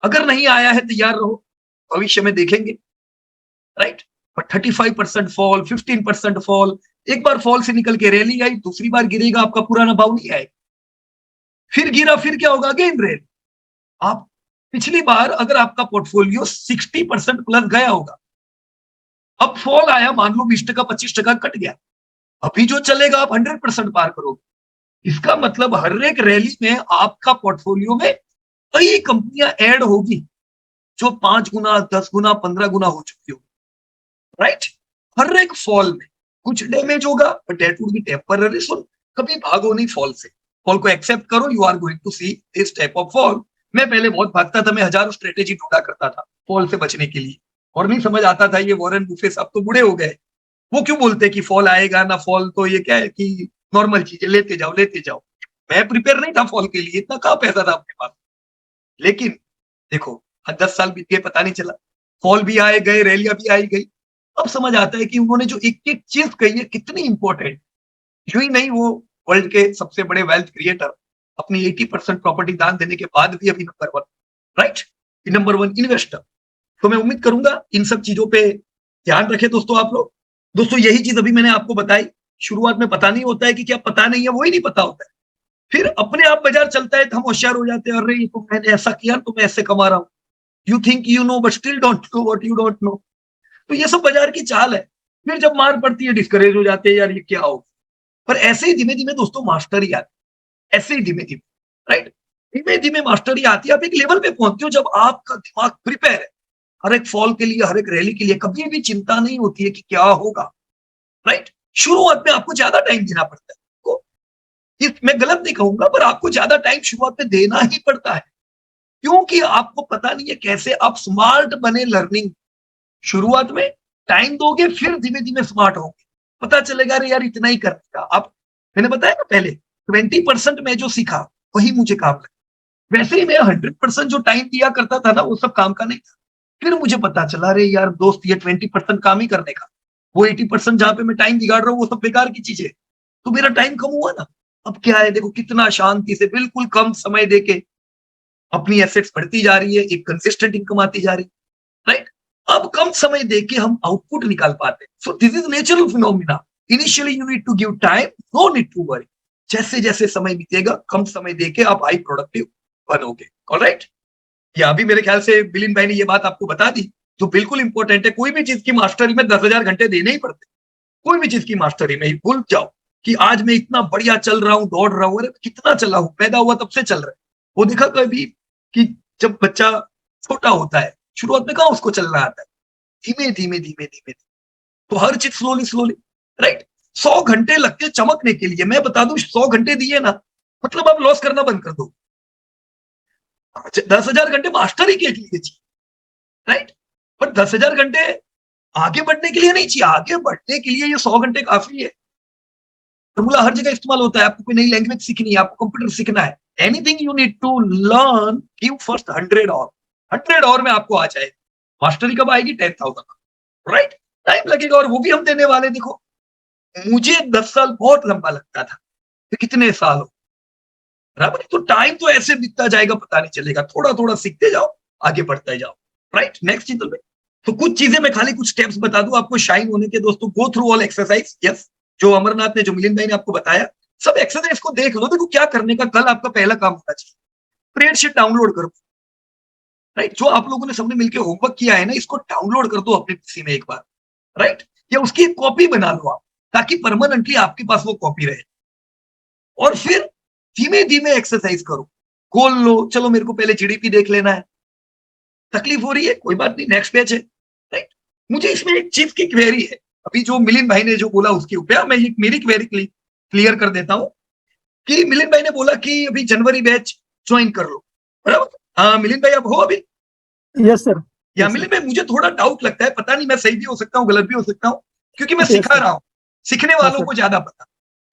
अगर नहीं आया है तैयार रहो, भविष्य में देखेंगे, राइट। पर 35% फॉल, 15% फॉल, एक बार फॉल से निकल के रैली आई, दूसरी बार गिरेगा, आपका पुराना भाव नहीं आएगा। फिर गिरा, फिर क्या होगा, अगेन रैली। आप पिछली बार अगर आपका पोर्टफोलियो 60% प्लस गया होगा, अब फॉल आया, मान लो 20% 25% कट गया, अभी जो चलेगा आप 100% पार करोगे। इसका मतलब हर एक रैली में आपका पोर्टफोलियो में कई कंपनियां ऐड होगी जो 5 गुना, 10 गुना, 15 गुना हो चुकी होगी, राइट। हर एक फॉल में कुछ डैमेज होगा, but that would be temporary. So कभी भागो नहीं फॉल से, फॉल को एक्सेप्ट करो, you are going to see this type of fall. मैं पहले बहुत भागता था, मैं हजारों स्ट्रेटेजी ढूंढा करता था फॉल से बचने के लिए, और नहीं समझ आता था ये वॉरेन बुफे साहब तो बूढ़े हो गए, वो क्यों बोलते कि फॉल आएगा ना, फॉल तो ये क्या है कि नॉर्मल चीज है, लेते जाओ लेते जाओ। मैं प्रिपेयर नहीं था फॉल के लिए, इतना कहाँ पैसा था अपने पास। लेकिन देखो 10 साल बीत गए, पता नहीं चला, फॉल भी आए गए, रैलियां भी आई गई। अब समझ आता है कि उन्होंने जो एक एक चीज कही है कितनी इंपॉर्टेंट। यूं ही नहीं, वो वर्ल्ड के सबसे बड़े वेल्थ क्रिएटर, अपनी 80% प्रॉपर्टी दान देने के बाद भी अभी नंबर 1, राइट, नंबर 1 इन्वेस्टर। तो मैं उम्मीद करूंगा इन सब चीजों पे ध्यान रखें दोस्तों आप लोग। दोस्तों यही चीज अभी मैंने आपको बताई, शुरुआत में पता नहीं होता है कि क्या पता नहीं है, वही नहीं पता होता है, फिर अपने आप बाजार चलता है तो हम होशियार हो जाते हैं, अरे ये तो मैंने ऐसा किया तो मैं ऐसे कमा रहा हूं। You think you know but still don't know what you don't know. तो ये सब बाजार की चाल है। फिर जब मार पड़ती है डिस्करेज हो जाते हैं, यार ये क्या हो। पर ऐसे ही धीमे धीमे दोस्तों मास्टरी आती है, ऐसे ही धीमे धीमे, राइट, धीमे धीमे मास्टरी आती है। आप एक लेवल पे पहुंचते हो जब आपका दिमाग प्रिपेयर है हर एक फॉल के लिए, हर एक रैली के लिए, कभी भी चिंता नहीं होती है कि क्या होगा, राइट। शुरुआत में आपको ज्यादा टाइम देना पड़ता है, मैं गलत नहीं कहूंगा, पर आपको ज्यादा टाइम शुरुआत में देना ही पड़ता है, क्योंकि आपको पता नहीं है कैसे आप स्मार्ट बने। लर्निंग शुरुआत में टाइम दोगे, फिर धीमे धीमे स्मार्ट होगे, पता चलेगा अरे यार इतना ही करने का। आप, मैंने बताया ना पहले 20% मैं जो सीखा वही मुझे काम लगा। वैसे ही मैं 100% जो टाइम दिया करता था ना, वो सब काम का नहीं था। फिर मुझे पता चला अरे यार दोस्त, ये 20% काम ही करने का, वो 80% जहां पे मैं टाइम बिगाड़ रहा हूँ वो सब बेकार की चीजें। तो मेरा टाइम कम हुआ ना। अब क्या है, देखो कितना शांति से बिल्कुल कम समय देके अपनी एसेट्स बढ़ती जा रही है, एक कंसिस्टेंट इनकम आती जा रही है, राइट। अब कम समय देके हम आउटपुट निकाल पाते हैं। So this is natural phenomena. Initially you need to give time, no need to worry. जैसे जैसे समय बीतेगा, कम समय देके आप हाई प्रोडक्टिव बनोगे, ऑलराइट। या अभी मेरे ख्याल से मिलिंद भाई ने ये बात आपको बता दी, जो बिल्कुल इंपॉर्टेंट है। कोई भी चीज की मास्टरी में 10,000 घंटे देने ही पड़ते। कोई भी चीज की मास्टरी में भूल जाओ कि आज मैं इतना बढ़िया चल रहा हूँ, दौड़ रहा हूँ, अरे कितना चला हूँ, पैदा हुआ तब से चल रहा है। वो देखा कभी कि जब बच्चा छोटा होता है, शुरुआत में कहाँ उसको चलना आता है, धीमे धीमे धीमे धीमे। तो हर चीज स्लोली स्लोली, राइट। 100 घंटे लगते चमकने के लिए, मैं बता दूं 100 घंटे दिए ना, मतलब आप लॉस करना बंद कर दो। 10,000 घंटे मास्टरी के लिए चाहिए, राइट। पर 10,000 घंटे आगे बढ़ने के लिए नहीं चाहिए। आगे बढ़ने के लिए ये 100 घंटे काफी है। फॉर्मूला हर जगह इस्तेमाल होता है। आपको कोई नई लैंग्वेज सीखनी है, आपको कंप्यूटर सीखना है, anything you need to learn, give first 100 और 100 और में आपको आ जाए। मास्टरी कब आएगी? 10,000, राइट। टाइम लगेगा, और वो भी हम देने वाले। देखो मुझे 10 साल बहुत लंबा लगता था, तो कितने साल हो, बराबर। तो टाइम तो ऐसे बीतता जाएगा, पता नहीं चलेगा। थोड़ा थोड़ा सीखते जाओ, आगे बढ़ते जाओ, राइट। नेक्स्ट चीज में तो कुछ चीजें मैं खाली कुछ स्टेप्स बता दूं आपको शाइन होने के। दोस्तों go through all exercise, yes, जो अमरनाथ ने, जो मिलिंद भाई ने आपको बताया, सब एक्सरसाइज को देख लो। देखो क्या करने का, कल आपका पहला काम होना चाहिए, स्प्रेडशीट डाउनलोड करो, राइट। जो आप लोगों ने सबने मिलकर होमवर्क किया है ना, इसको डाउनलोड कर दो अपने पीसी में एक बार, राइट। या उसकी एक कॉपी बना लो आप, ताकि परमानेंटली आपके पास वो कॉपी रहे। और फिर धीमे धीमे एक्सरसाइज करो, गोल लो। चलो मेरे को पहले जीडीपी देख लेना है, तकलीफ हो रही है, कोई बात नहीं, नेक्स्ट पेज है, राइट। मुझे इसमें एक चीज की क्वेरी है, अभी जो मिलिंद भाई ने जो बोला उसके ऊपर मैं एक मेरी क्वेरी क्लियर कर देता हूं। कि मिलिंद भाई ने बोला कि अभी जनवरी बैच ज्वाइन कर लो, बराबर। हाँ मिलिंद भाई, आप हो अभी? Yes sir. या मिलिंद भाई, मुझे थोड़ा डाउट लगता है, पता नहीं मैं सही भी हो सकता हूँ, गलत भी हो सकता हूँ, क्योंकि मैं सिखा रहा हूँ, सीखने वालों को ज्यादा पता।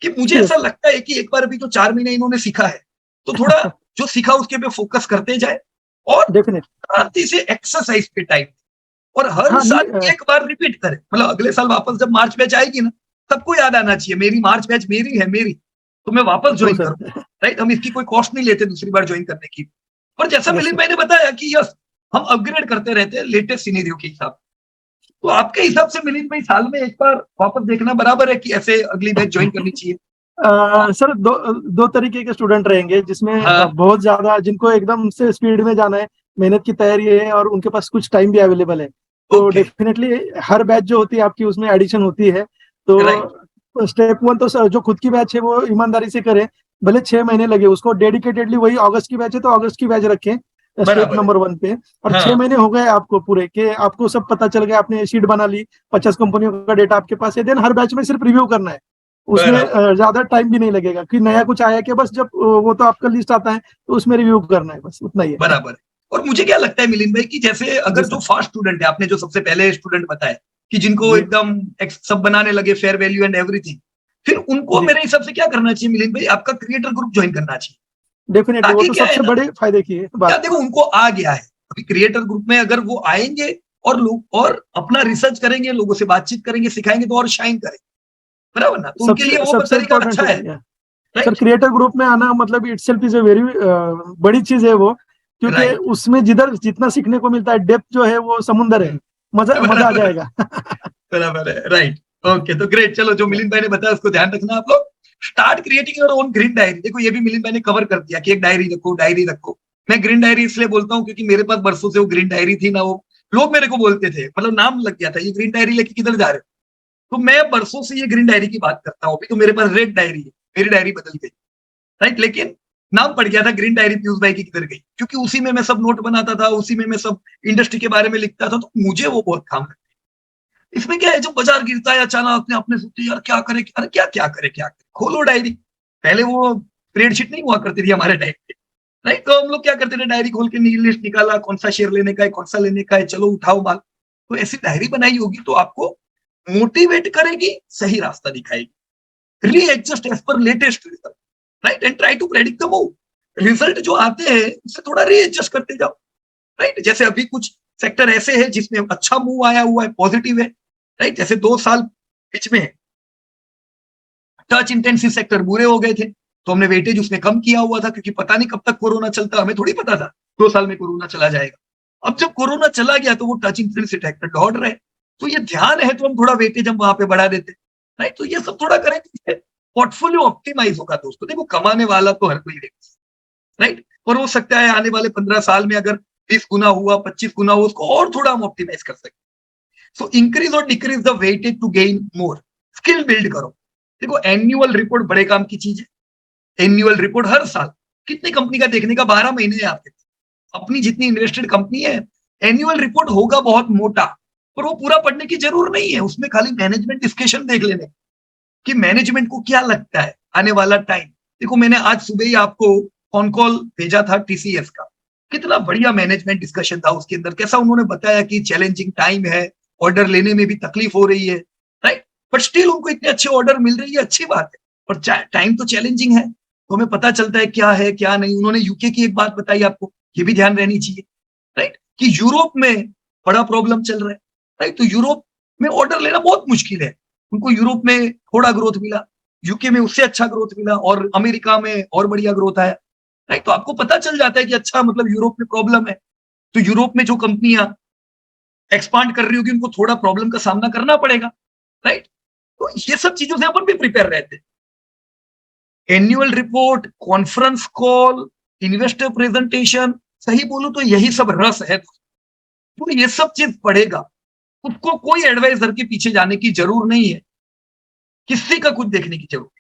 कि मुझे ऐसा लगता है कि एक बार अभी जो 4 महीने इन्होंने सीखा है, तो थोड़ा जो सीखा उसके पे फोकस करते जाए, और शांति से एक्सरसाइज पे टाइम, और हर साल एक बार रिपीट करें। मतलब अगले साल वापस जब मार्च बैच आएगी ना, सबको याद आना चाहिए मेरी मार्च बैच मेरी है, मेरी, तो मैं वापस ज्वाइन करूँ, राइट। हम इसकी कोई कॉस्ट नहीं लेते दूसरी बार ज्वाइन करने की। और जैसा मिलिंद भाई ने बताया कि यस, हम अपग्रेड करते रहते हैं लेटेस्ट सिनेरियो के हिसाब। तो आपके हिसाब से मिलिंद भाई साल में एक बार वापस देखना बराबर है कि ऐसे अगली बैच ज्वाइन करनी चाहिए? सर दो तरीके के स्टूडेंट रहेंगे, जिसमें हाँ। बहुत ज्यादा जिनको एकदम से स्पीड में जाना है, मेहनत की तैयारी है और उनके पास कुछ टाइम भी अवेलेबल है, तो ओके। डेफिनेटली हर बैच जो होती है आपकी उसमें एडिशन होती है। राइट। तो स्टेप वन तो जो खुद की बैच है वो ईमानदारी से करे, भले 6 महीने लगे उसको डेडिकेटेडली, वही अगस्त की बैच है तो अगस्त की बैच रखें स्टेप बराबर है। नंबर 1 पे। और हाँ। 6 महीने हो गए आपको पूरे के, आपको सब पता चल गया, आपने शीट बना ली, 50 कंपनियों का डेटा आपके पास है, देन हर बैच में सिर्फ रिव्यू करना है। उसमें बराबर। ज्यादा टाइम भी नहीं लगेगा कि नया कुछ आया कि बस जब वो तो आपका लिस्ट आता है तो उसमें रिव्यू करना है, बस उतना ही है। बराबर है। और मुझे क्या लगता है मिलिंद भाई कि जैसे जी अगर जो सर। फास्ट स्टूडेंट है, आपने जो सबसे पहले स्टूडेंट बताया कि जिनको जी एकदम सब बनाने लगे फेयर वैल्यू एंड एवरीथिंग, फिर उनको जी मेरे हिसाब से क्या करना चाहिए मिलिंद भाई, आपका क्रिएटर ग्रुप ज्वाइन करना चाहिए। डेफिनेटली, वो ताकि तो क्या है सबसे ना, बड़े फायदे की है क्या बात। देखो उनको आ गया है अभी क्रिएटर ग्रुप में, अगर वो आएंगे और लोग और अपना रिसर्च करेंगे, लोगों से बातचीत करेंगे, सिखाएंगे तो और शाइन करेंगे, बराबर ना, तो उनके लिए सबसे वो सबसे तरीका इम्पोर्टेंट अच्छा है है। ये। Sir right. क्रिएटर ग्रुप में आना मतलब इटसेल्फ इज ए वेरी बड़ी चीज है वो, क्योंकि राइट। उसमें जिधर जितना सीखने को मिलता है, डेप्थ जो है वो समुंदर है, मजा मजा आ बराबर है। जाएगा। बराबर है। राइट। ओके, तो ग्रेट, चलो जो मिलिंद भाई ने बताया उसको ध्यान रखना आप लोग। Start creating your own green diary. देखो ये भी मिलिंद भाई ने कवर कर दिया कि एक डायरी रखो, डायरी रखो। मैं ग्रीन डायरी इसलिए बोलता हूँ क्योंकि मेरे पास बरसों से वो ग्रीन डायरी थी ना, वो लोग मेरे को बोलते थे, मतलब नाम लग गया था, ये ग्रीन डायरी लेके किधर जा रहे हो, तो मैं बरसों से ये ग्रीन डायरी की बात करता हूँ। अभी तो मेरे पास रेड डायरी है, मेरी डायरी बदल गई। राइट, लेकिन नाम पड़ गया था ग्रीन डायरी, पीयूष भाई की किधर गई, क्योंकि उसी में मैं सब नोट बनाता था, उसी में मैं सब इंडस्ट्री के बारे में लिखता था, तो मुझे वो बहुत काम लगा। इसमें क्या है, जब बाजार गिरता है अचानक अपने अपने सोचते यार क्या करे, अरे क्या क्या करे, क्या करे, खोलो डायरी। पहले वो स्प्रेडशीट नहीं हुआ करती थी हमारे टाइम पे। राइट, तो हम लोग क्या करते थे, डायरी खोल के लिस्ट निकाला, कौन सा शेयर लेने का है, कौन सा लेने का है, चलो उठाओ माल। तो ऐसी डायरी बनाई होगी तो आपको मोटिवेट करेगी, सही रास्ता दिखाएगी, readjust as per latest result. Right, and try to predict the move. Result जो आते हैं उसे थोड़ा रीएडजस्ट करते जाओ। राइट, जैसे अभी कुछ सेक्टर ऐसे है जिसमें अच्छा मूव आया हुआ है, पॉजिटिव है। राइट, जैसे 2 साल बीच में टच इंटेंसिव सेक्टर बुरे हो गए थे, तो हमने वेटेज उसमें कम किया हुआ था, क्योंकि पता नहीं कब तक कोरोना चलता, हमें थोड़ी पता था 2 साल में कोरोना चला जाएगा। अब जब कोरोना चला गया तो वो टच इंटेंसिव सेक्टर दौड़ रहे, तो ये ध्यान है तो हम थोड़ा वेटेज हम वहां पे बढ़ा देते। राइट, तो ये सब थोड़ा करेंगे, पोर्टफोलियो ऑप्टिमाइज होगा दोस्तों। देखो कमाने वाला तो हर कोई है। राइट, और हो सकता है आने वाले 15 साल में अगर 20 गुना हुआ, 25 गुना हुआ, उसको और थोड़ा हम ऑप्टिमाइज कर सकते। सो इंक्रीज और decrease the weightage to gain more. Skill build करो। देखो एनुअल रिपोर्ट बड़े काम की चीज है। एनुअल रिपोर्ट हर साल कितनी कंपनी का देखने का, 12 महीने है आपके, अपनी जितनी इन्वेस्टेड कंपनी है, एनुअल रिपोर्ट होगा बहुत मोटा, पर वो पूरा पढ़ने की जरूर नहीं है। उसमें खाली मैनेजमेंट डिस्कशन देख लेने कि मैनेजमेंट को क्या लगता है आने वाला टाइम। देखो मैंने आज सुबह ही आपको ऑन कॉल भेजा था टीसीएस का, कितना बढ़िया मैनेजमेंट डिस्कशन था उसके अंदर, कैसा उन्होंने बताया कि चैलेंजिंग टाइम है, ऑर्डर लेने में भी तकलीफ हो रही है। राइट, बट स्टिल उनको इतने अच्छे ऑर्डर मिल रही है, अच्छी बात है, और टाइम तो चैलेंजिंग है, तो हमें पता चलता है क्या है क्या नहीं। उन्होंने यूके की एक बात बताई आपको, ये भी ध्यान रहनी चाहिए। राइट, कि यूरोप में बड़ा प्रॉब्लम चल रहा है। राइट, तो यूरोप में ऑर्डर लेना बहुत मुश्किल है। उनको यूरोप में थोड़ा ग्रोथ मिला, यूके में उससे अच्छा ग्रोथ मिला, और अमेरिका में और बढ़िया ग्रोथ आया। राइट, तो आपको पता चल जाता है कि अच्छा मतलब यूरोप में प्रॉब्लम है, तो यूरोप में जो कंपनियां एक्सपांड कर रही होगी उनको थोड़ा प्रॉब्लम का सामना करना पड़ेगा। राइट, तो ये सब चीजों से अपन भी प्रिपेयर रहते हैं। Annual report, conference call, investor presentation, सही बोलूं तो यही सब रस है। तो ये सब चीज पढ़ेगा, उसको कोई एडवाइजर के पीछे जाने की जरूर नहीं है, किसी का कुछ देखने की जरूरत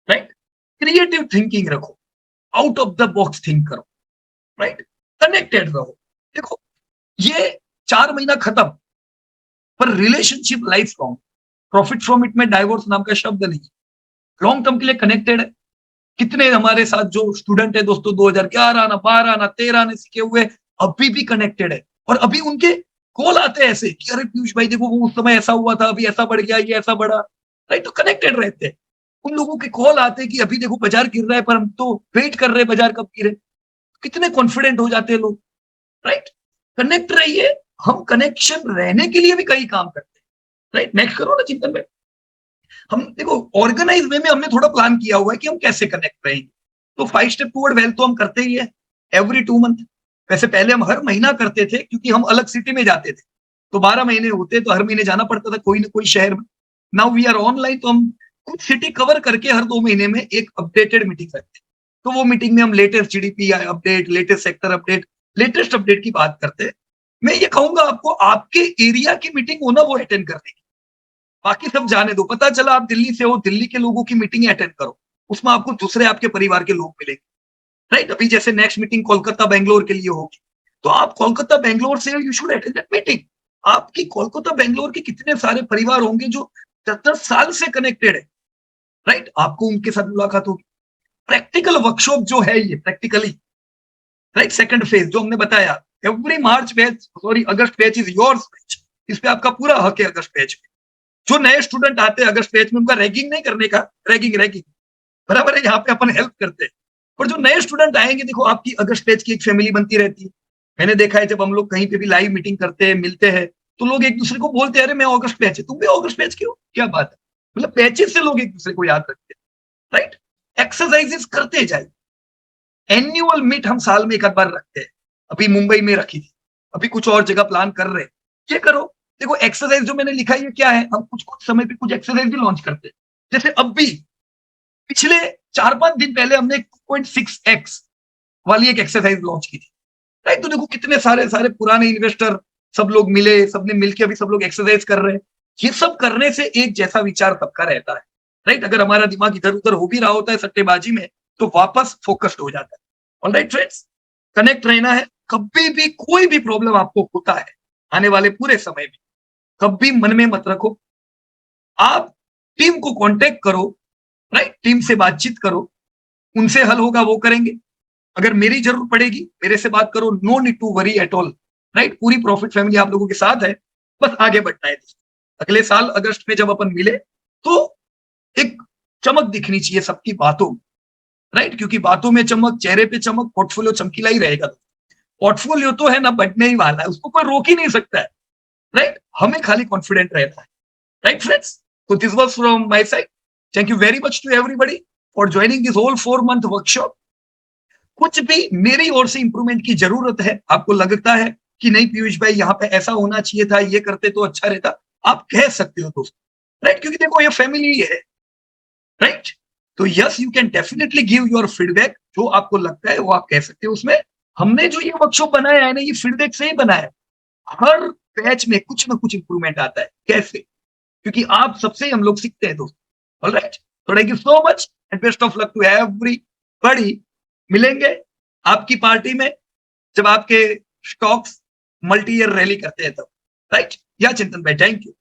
है। राइट, क्रिएटिव थिंकिंग रखो, out of the box think करो। राइट, कनेक्टेड रहो। देखो ये 4 महीना खत्म, पर relationship life long. Profit from it में डाइवोर्स नाम का शब्द नहीं, लॉन्ग टर्म के लिए कनेक्टेड है। कितने हमारे साथ जो स्टूडेंट है दोस्तों, 2011 ना 12 ना 13 ने सीखे हुए, अभी भी कनेक्टेड है। और अभी उनके कॉल आते हैं ऐसे कि अरे पीयूष भाई देखो वो उस समय ऐसा हुआ था, अभी ऐसा बढ़ गया, ये ऐसा बढ़ा। राइट, तो कनेक्टेड रहते हैं। उन लोगों के कॉल आते हैं कि अभी देखो बाजार गिर रहा है, पर हम तो वेट कर रहे हैं बाजार कब गिरे। कितने कॉन्फिडेंट हो जाते हैं लोग। राइट, कनेक्ट रहिए। हम कनेक्शन रहने के लिए भी कई काम करते हैं। राइट, नेक्स्ट करो ना चिंतन में। हम देखो ऑर्गेनाइज वे में हमने थोड़ा प्लान किया हुआ है कि हम कैसे कनेक्ट रहेंगे। तो 5 स्टेप टूवर्ड वेल्थ तो हम करते ही है, एवरी 2 मंथ। वैसे पहले हम हर महीना करते थे, क्योंकि हम अलग सिटी में जाते थे, तो 12 महीने होते तो हर महीने जाना पड़ता था कोई ना कोई शहर में। नाउ वी आर ऑनलाइन, तो हम कुछ सिटी कवर करके हर 2 महीने में एक अपडेटेड मीटिंग करते हैं। तो वो मीटिंग में हम latest GDP update, latest sector update, latest update की बात करते हैं। मैं ये कहूंगा आपको, आपके एरिया की मीटिंग हो ना, वो अटेंड करने की, बाकी सब जाने दो। पता चला आप दिल्ली से हो, दिल्ली के लोगों की मीटिंग अटेंड करो, उसमें आपको दूसरे आपके परिवार के लोग मिलेंगे, राइट। अभी जैसे नेक्स्ट मीटिंग कोलकाता बेंगलोर के लिए होगी, तो आप कोलकाता बेंगलोर से you should attend that meeting. आपकी कोलकाता बेंगलोर के कितने सारे परिवार होंगे जो 10-10 साल से कनेक्टेड है, राइट। आपको उनके साथ मुलाकात होगी। प्रैक्टिकल वर्कशॉप जो है ये प्रैक्टिकली, राइट, सेकंड फेज जो हमने बताया, every March batch, sorry August batch is yours batch, इस पे आपका पूरा हक है अगस्त बैच में। जो नए स्टूडेंट आते हैं अगस्त बैच में, उनका रैगिंग नहीं करने का, रैगिंग बराबर है, यहाँ पे अपन हेल्प करते हैं। पर जो नए स्टूडेंट आएंगे, देखो आपकी अगस्त बैच की एक फैमिली बनती रहती है। मैंने देखा है जब हम लोग कहीं पे भी लाइव मीटिंग करते हैं, मिलते हैं, तो लोग एक दूसरे को बोलते हैं, अरे मैं अगस्त बैच है, तुम भी अगस्त बैच के हो, क्या बात है। मतलब बैचेस से लोग एक दूसरे को याद रखते हैं, राइट। एक्सरसाइजेस करते जाए। एनुअल मीट हम साल में एक आध बार रखते हैं, अभी मुंबई में रखी थी, अभी कुछ और जगह प्लान कर रहे हैं, ये करो। देखो एक्सरसाइज जो मैंने लिखा है ये क्या है, हम कुछ समय पे कुछ एक्सरसाइज भी लॉन्च करते हैं। जैसे अब भी पिछले 4-5 दिन पहले हमने 2.6x वाली एक एक्सरसाइज लॉन्च की थी, राइट। तो देखो कितने सारे पुराने इन्वेस्टर सब लोग मिले, सबने मिलकर अभी सब लोग एक्सरसाइज कर रहे हैं। ये सब करने से एक जैसा विचार सबका रहता है, राइट। अगर हमारा दिमाग इधर उधर हो भी रहा होता है सट्टेबाजी में, तो वापस फोकस्ड हो जाता है। ऑलराइट फ्रेंड्स, कनेक्ट रहना है। कभी भी कोई भी प्रॉब्लम आपको होता है आने वाले पूरे समय में, कभी मन में मत रखो, आप टीम को कांटेक्ट करो, राइट। टीम से बातचीत करो, उनसे हल होगा वो करेंगे। अगर मेरी जरूरत पड़ेगी मेरे से बात करो, no need to worry at all, right. पूरी प्रॉफिट फैमिली आप लोगों के साथ है, बस आगे बढ़ना है। अगले साल अगस्त में जब अपन मिले तो एक चमक दिखनी चाहिए सबकी बातों में, राइट। क्योंकि बातों में चमक, चेहरे पे चमक, पोर्टफोलियो चमकीला ही रहेगा। पोर्टफोलियो तो है ना, बढ़ने ही वाला है, उसको कोई रोक ही नहीं सकता है, राइट। हमें खाली कॉन्फिडेंट रहना है, राइट फ्रेंड्स। तो this was from my side. Thank you very much to everybody for joining this whole 4-month workshop. कुछ भी मेरी ओर से इंप्रूवमेंट की जरूरत है, आपको लगता है कि नहीं पीयूष भाई यहाँ पे ऐसा होना चाहिए था, ये करते तो अच्छा रहता, आप कह सकते हो दोस्तों, राइट। क्योंकि देखो ये फैमिली है, राइट। तो yes, you can definitely give your feedback, जो आपको लगता है वो आप कह सकते हो। उसमें हमने जो ये वर्कशॉप बनाया है ना, ये फीडबैक से ही बनाया है। हर बैच में कुछ ना कुछ इंप्रूवमेंट आता है। कैसे? क्योंकि आप सबसे हम लोग सीखते हैं दोस्तों। ऑलराइट, तो thank you so much and best of luck to everybody. मिलेंगे आपकी पार्टी में जब आपके स्टॉक्स मल्टी ईयर रैली करते हैं तब, राइट। या चिंतन भाई, थैंक यू।